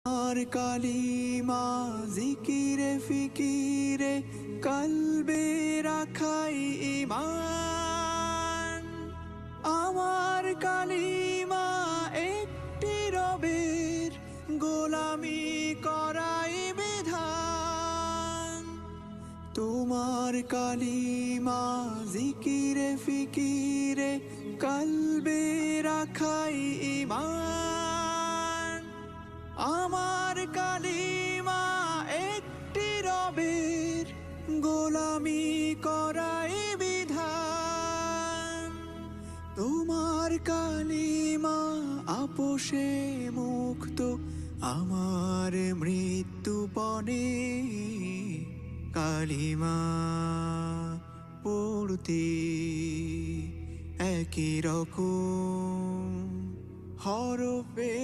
আর কালিমা জিকিরে ফিকিরে কলবে রাখাই ঈমান। আমার কালিমা একটি রবের গোলামি করাই বিধান। তোমার কালিমা জিকিরে ফিকিরে কলবে রাখাই ঈমান। আমার কালিমা একটি রবের গোলামি করাই বিধান। তোমার কালিমা আপোষে মুক্ত আমার মৃত্যুপণে। কালিমা পড়তে একই রকম হরফে